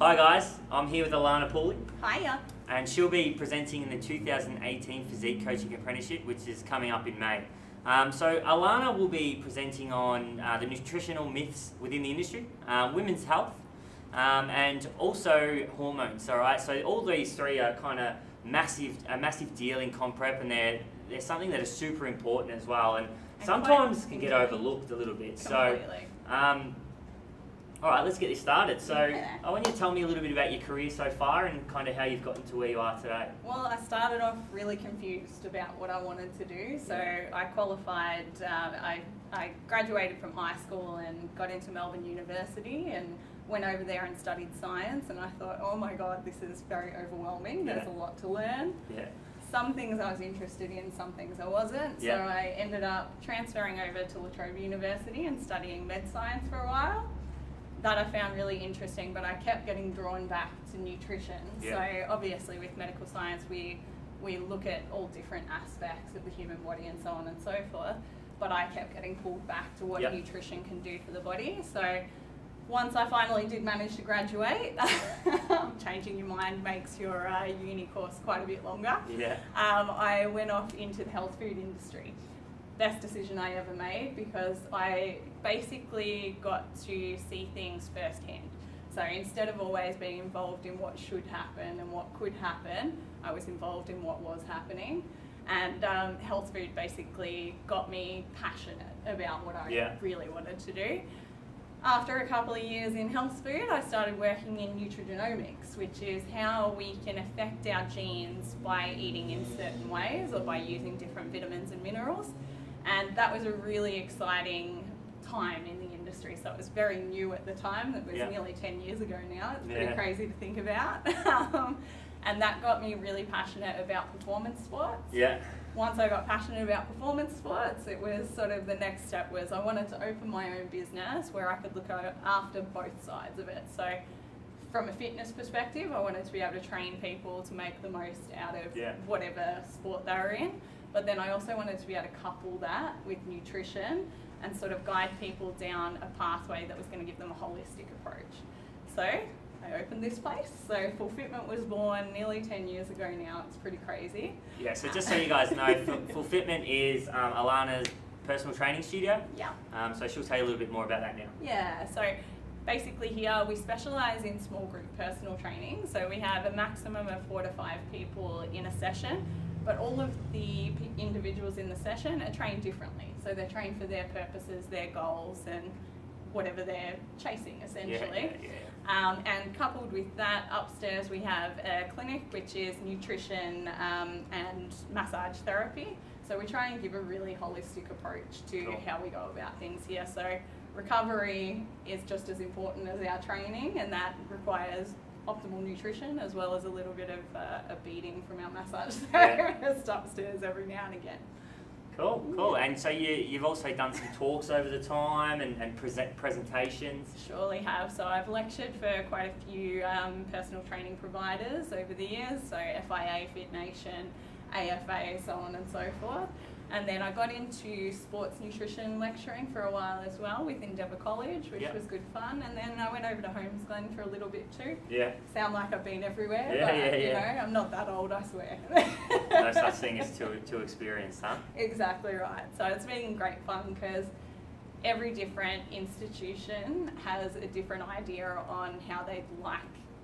Hi guys, I'm here with Allanagh Pooley. Hiya. And she'll be presenting in the 2018 Physique Coaching Apprenticeship, which is coming up in May. So Allanagh will be presenting on the nutritional myths within the industry, women's health, and also hormones. All right, so all these three are kind of a massive deal in comp prep, and they're something that is super important as well, and sometimes can get overlooked a little bit. Completely. So. All right, let's get this started. So I want you to tell me a little bit about your career so far and kind of how you've gotten to where you are today. Well, I started off really confused about what I wanted to do. So I qualified, I graduated from high school and got into Melbourne University and went over there and studied science, and I thought, oh my God, this is very overwhelming. There's a lot to learn. Yeah. Some things I was interested in, some things I wasn't. So I ended up transferring over to La Trobe University and studying med science for a while. That I found really interesting, but I kept getting drawn back to nutrition. So obviously with medical science, we look at all different aspects of the human body and so on and so forth, but I kept getting pulled back to what nutrition can do for the body. So once I finally did manage to graduate, changing your mind makes your uni course quite a bit longer. I went off into the health food industry. Best decision I ever made, because I basically got to see things firsthand. So instead of always being involved in what should happen and what could happen, I was involved in what was happening. And health food basically got me passionate about what I really wanted to do. After a couple of years in health food, I started working in nutrigenomics, which is how we can affect our genes by eating in certain ways or by using different vitamins and minerals. And that was a really exciting time in the industry. So it was very new at the time. It was nearly 10 years ago now. It's pretty crazy to think about. And that got me really passionate about performance sports. Once I got passionate about performance sports, it was sort of the next step was I wanted to open my own business where I could look after both sides of it. So from a fitness perspective, I wanted to be able to train people to make the most out of whatever sport they're in. But then I also wanted to be able to couple that with nutrition and sort of guide people down a pathway that was going to give them a holistic approach. So I opened this place. So Full Fitment was born nearly 10 years ago now. It's pretty crazy. Yeah, so just so you guys know, Full Fitment is Allanah's personal training studio. So she'll tell you a little bit more about that now. Yeah, so basically here we specialise in small group personal training. So we have a maximum of 4 to 5 people in a session. But all of the individuals in the session are trained differently. So they're trained for their purposes, their goals, and whatever they're chasing, essentially. And coupled with that, upstairs we have a clinic, which is nutrition and massage therapy. So we try and give a really holistic approach to how we go about things here. So recovery is just as important as our training, and that requires optimal nutrition as well as a little bit of a beating from our massage therapist upstairs every now and again. Cool. And so you've also done some talks over the time and presentations? Surely have. So I've lectured for quite a few personal training providers over the years, so FIA, Fit Nation, AFA, so on and so forth. And then I got into sports nutrition lecturing for a while as well with Endeavour College, which was good fun. And then I went over to Holmes Glen for a little bit too. Sound like I've been everywhere, but you know, I'm not that old, I swear. No such thing as too experienced, huh? Exactly right. So it's been great fun because every different institution has a different idea on how they'd like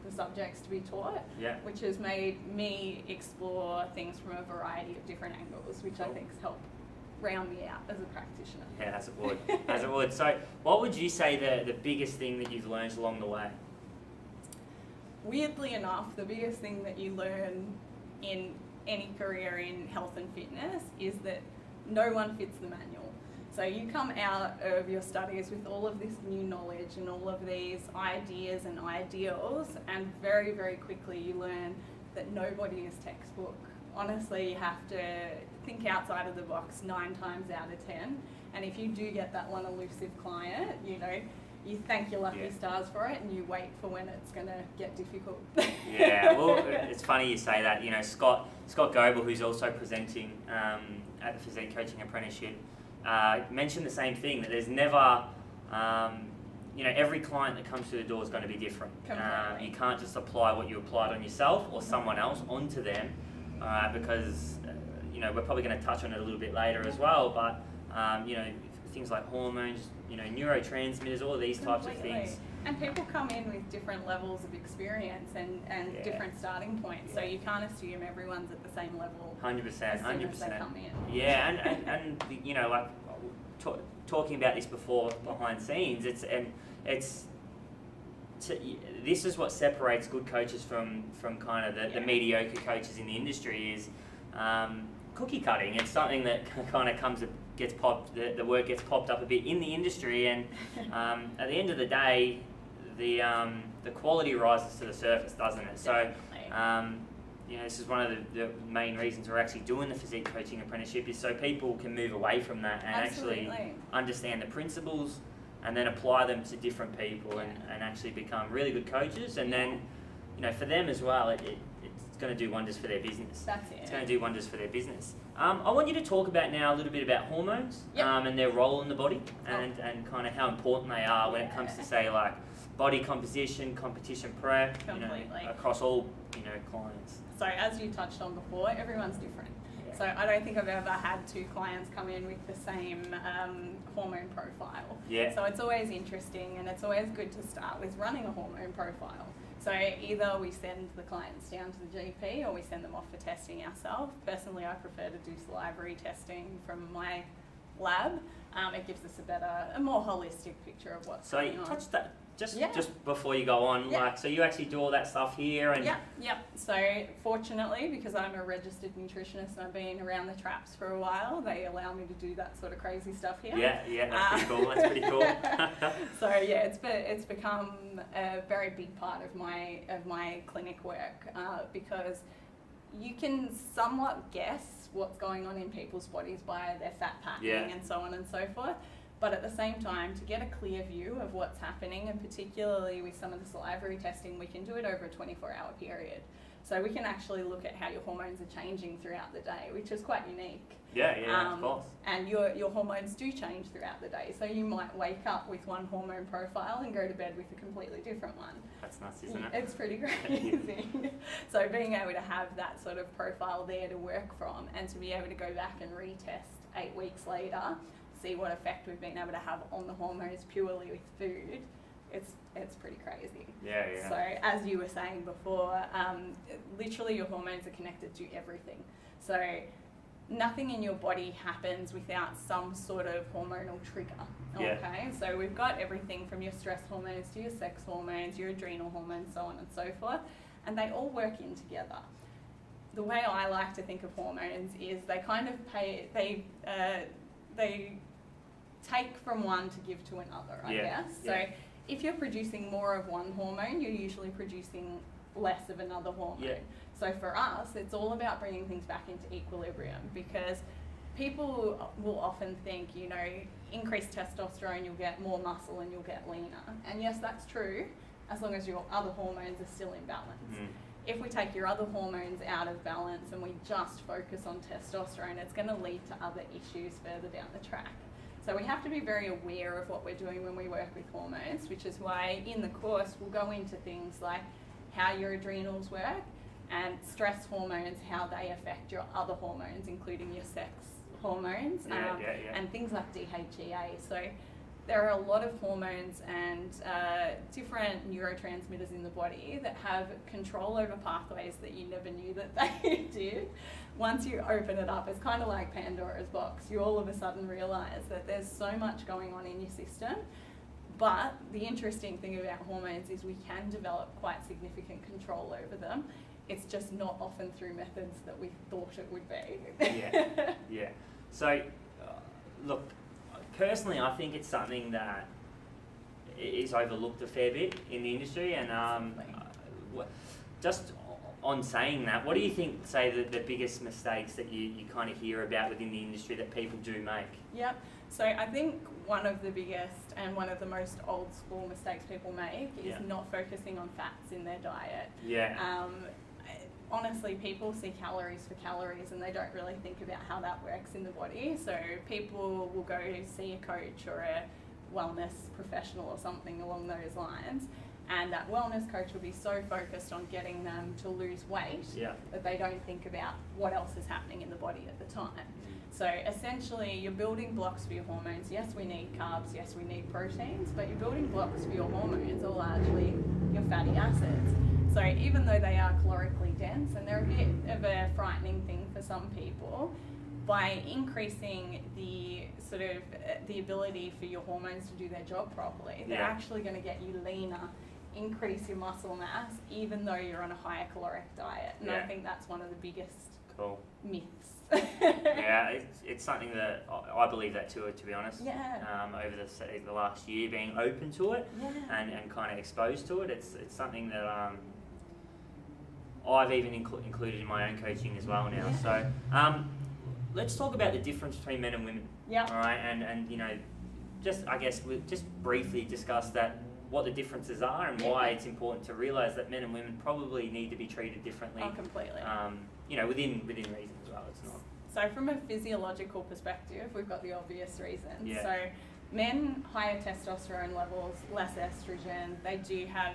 the subjects to be taught, which has made me explore things from a variety of different angles, which I think has helped round me out as a practitioner. Yeah, as it would. So what would you say the biggest thing that you've learned along the way? Weirdly enough, the biggest thing that you learn in any career in health and fitness is that no one fits the manual. So you come out of your studies with all of this new knowledge and all of these ideas and ideals, and very, very quickly you learn that nobody is textbook. Honestly, you have to think outside of the box 9 times out of 10. And if you do get that one elusive client, you know, you thank your lucky stars for it and you wait for when it's going to get difficult. Well, it's funny you say that. You know, Scott Goebel, who's also presenting at the Physique Coaching Apprenticeship, mentioned the same thing, that there's never every client that comes through the door is going to be different. Completely. You can't just apply what you applied on yourself or someone else onto them, because we're probably going to touch on it a little bit later as well. But things like hormones, neurotransmitters, all of these types of things. And people come in with different levels of experience and different starting points, so you can't assume everyone's at the same level. 100%, as soon as 100%. they come in. Yeah, and like talking about this before behind scenes, this is what separates good coaches from kind of the mediocre coaches in the industry is cookie cutting. It's something that kind of gets popped. The work gets popped up a bit in the industry, and at the end of the day, the quality rises to the surface, doesn't it? So, this is one of the main reasons we're actually doing the physique coaching apprenticeship, is so people can move away from that and actually understand the principles and then apply them to different people and actually become really good coaches. And then, for them as well, it's going to do wonders for their business. That's it. It's going to do wonders for their business. I want you to talk about now a little bit about hormones and their role in the body and kind of how important they are when it comes to, say, like body composition, competition prep, across all, clients. So as you touched on before, everyone's different. Yeah. So I don't think I've ever had two clients come in with the same hormone profile. Yeah. So it's always interesting, and it's always good to start with running a hormone profile. So either we send the clients down to the GP or we send them off for testing ourselves. Personally, I prefer to do salivary testing from my lab. It gives us a more holistic picture of what's going on. So touch that just before you go on, so you actually do all that stuff here and So fortunately, because I'm a registered nutritionist and I've been around the traps for a while, they allow me to do that sort of crazy stuff here. That's pretty cool. So it's become a very big part of my clinic work, because you can somewhat guess what's going on in people's bodies by their fat patterning and so on and so forth. But at the same time, to get a clear view of what's happening, and particularly with some of the salivary testing, we can do it over a 24-hour period. So we can actually look at how your hormones are changing throughout the day, which is quite unique. Of course. And your hormones do change throughout the day. So you might wake up with one hormone profile and go to bed with a completely different one. That's nuts, isn't it? It's pretty crazy. So being able to have that sort of profile there to work from, and to be able to go back and retest 8 weeks later, see what effect we've been able to have on the hormones purely with food, it's pretty crazy. So as you were saying before, literally your hormones are connected to everything. So nothing in your body happens without some sort of hormonal trigger. Okay, so we've got everything from your stress hormones to your sex hormones, your adrenal hormones, so on and so forth, and they all work in together. The way I like to think of hormones is they kind of they take from one to give to another, I guess. So if you're producing more of one hormone, you're usually producing less of another hormone. So for us, it's all about bringing things back into equilibrium, because people will often think, increased testosterone, you'll get more muscle and you'll get leaner. And yes, that's true, as long as your other hormones are still in balance. If we take your other hormones out of balance and we just focus on testosterone, it's going to lead to other issues further down the track. So we have to be very aware of what we're doing when we work with hormones, which is why in the course we'll go into things like how your adrenals work, and stress hormones, how they affect your other hormones, including your sex hormones, and things like DHEA. So there are a lot of hormones and different neurotransmitters in the body that have control over pathways that you never knew that they did. Once you open it up, it's kind of like Pandora's box. You all of a sudden realise that there's so much going on in your system. But the interesting thing about hormones is we can develop quite significant control over them. It's just not often through methods that we thought it would be. So, look, personally, I think it's something that is overlooked a fair bit in the industry. And just on saying that, what do you think, say, the biggest mistakes that you kind of hear about within the industry that people do make? So I think one of the biggest and one of the most old school mistakes people make is not focusing on fats in their diet. Honestly, people see calories for calories and they don't really think about how that works in the body. So people will go see a coach or wellness professional or something along those lines. And that wellness coach will be so focused on getting them to lose weight that they don't think about what else is happening in the body at the time. So essentially, you're building blocks for your hormones. Yes, we need carbs, yes, we need proteins, but your building blocks for your hormones are largely your fatty acids. So even though they are calorically dense, and they're a bit of a frightening thing for some people, by increasing the sort of the ability for your hormones to do their job properly, they're actually going to get you leaner, increase your muscle mass, even though you're on a higher caloric diet. And I think that's one of the biggest myths. It's something that I believe that too, to be honest. Over the last year, being open to it and kind of exposed to it, it's something that I've even included in my own coaching as well now. So let's talk about the difference between men and women. All right, and you know, I guess we'll just briefly discuss that, what the differences are and why it's important to realise that men and women probably need to be treated differently. Oh, completely. You know, within reason as well. It's not. So from a physiological perspective, we've got the obvious reasons. So men, higher testosterone levels, less estrogen. They do have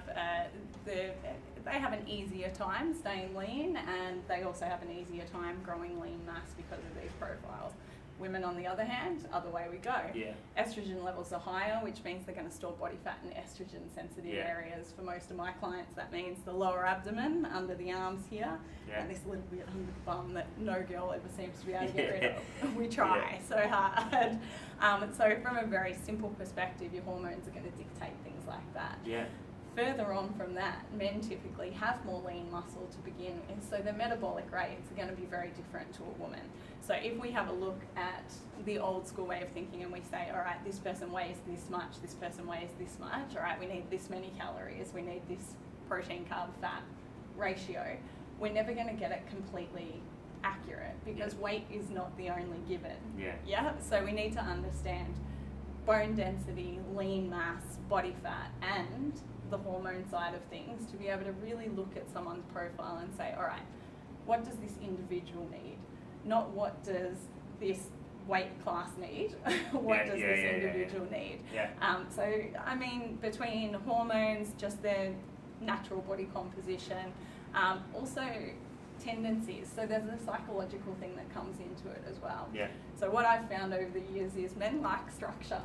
they have an easier time staying lean, and they also have an easier time growing lean mass because of these profiles. Women, on the other hand, other way we go. Estrogen levels are higher, which means they're going to store body fat in estrogen-sensitive areas. For most of my clients, that means the lower abdomen, under the arms here, and this little bit under the bum that no girl ever seems to be able to get rid of. We try so hard. So from a very simple perspective, your hormones are going to dictate things like that. Further on from that, men typically have more lean muscle to begin with, so their metabolic rates are going to be very different to a woman. So if we have a look at the old school way of thinking and we say, all right, this person weighs this much, this person weighs this much, all right, we need this many calories, we need this protein, carb, fat ratio, we're never going to get it completely accurate because weight is not the only given. So we need to understand bone density, lean mass, body fat, and the hormone side of things to be able to really look at someone's profile and say, all right, what does this individual need? Not what does this weight class need, what does this individual need? So, I mean, between hormones, just their natural body composition, also tendencies. So there's a psychological thing that comes into it as well. So what I've found over the years is men like structure.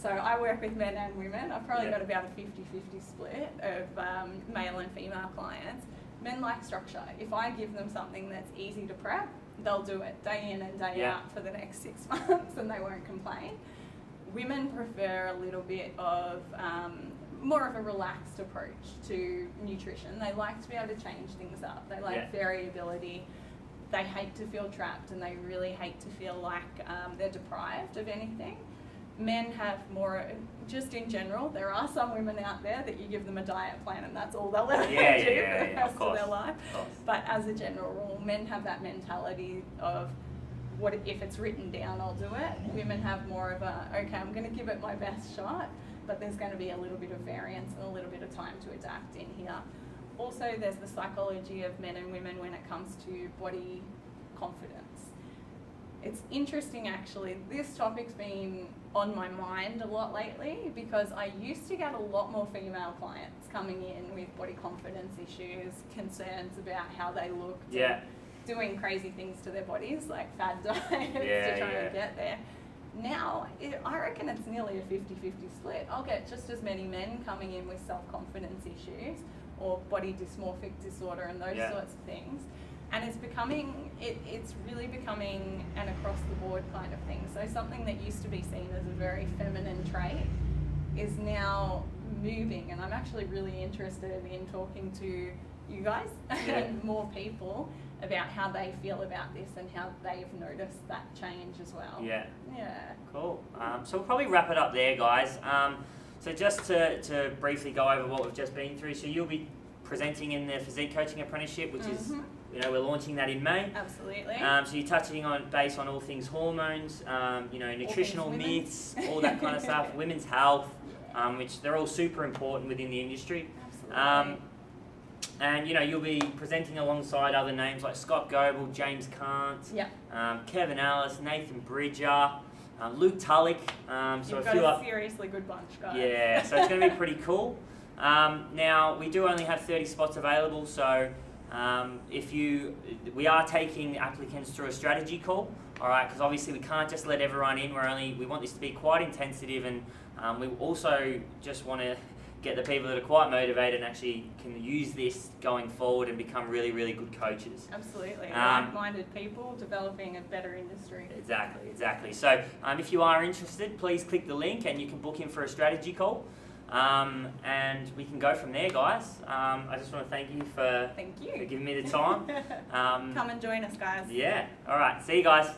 So I work with men and women. I've probably got about a 50-50 split of male and female clients. Men like structure. If I give them something that's easy to prep, they'll do it day in and day out for the next 6 months and they won't complain. Women prefer a little bit of more of a relaxed approach to nutrition. They like to be able to change things up. They like variability. They hate to feel trapped and they really hate to feel like they're deprived of anything. Men have more, just in general, there are some women out there that you give them a diet plan and that's all they'll ever do for the rest of their life. But as a general rule, men have that mentality of, what if it's written down, I'll do it. Women have more of a, okay, I'm going to give it my best shot, but there's going to be a little bit of variance and a little bit of time to adapt in here. Also, there's the psychology of men and women when it comes to body confidence. It's interesting actually, this topic's been on my mind a lot lately because I used to get a lot more female clients coming in with body confidence issues, concerns about how they looked, doing crazy things to their bodies like fad diets to try and get there. Now, I reckon it's nearly a 50-50 split. I'll get just as many men coming in with self-confidence issues or body dysmorphic disorder and those sorts of things. And it's becoming, it's really becoming an across-the-board kind of thing. So something that used to be seen as a very feminine trait is now moving. And I'm actually really interested in talking to you guys and more people about how they feel about this and how they've noticed that change as well. Cool. So we'll probably wrap it up there, guys. So just to briefly go over what we've just been through. So you'll be presenting in the physique coaching apprenticeship, which is, you know, we're launching that in May. Absolutely. So you're touching on base on all things hormones, you know, nutritional myths, all that kind of stuff, women's health, which they're all super important within the industry. Absolutely. And you know, you'll be presenting alongside other names like Scott Goebel, James Kant, Kevin Ellis, Nathan Bridger, Luke Tulloch, so You've a few got up. a seriously good bunch, guys. Yeah, so it's going to be pretty cool. Now, we do only have 30 spots available, so we are taking applicants through a strategy call, all right, because obviously we can't just let everyone in. We want this to be quite intensive, and we also just want to get the people that are quite motivated and actually can use this going forward and become really, really good coaches. Absolutely. Like-minded people developing a better industry. Exactly. So if you are interested, please click the link and you can book in for a strategy call. And we can go from there, guys. I just want to thank you for giving me the time. Come and join us, guys. Yeah. All right. See you guys.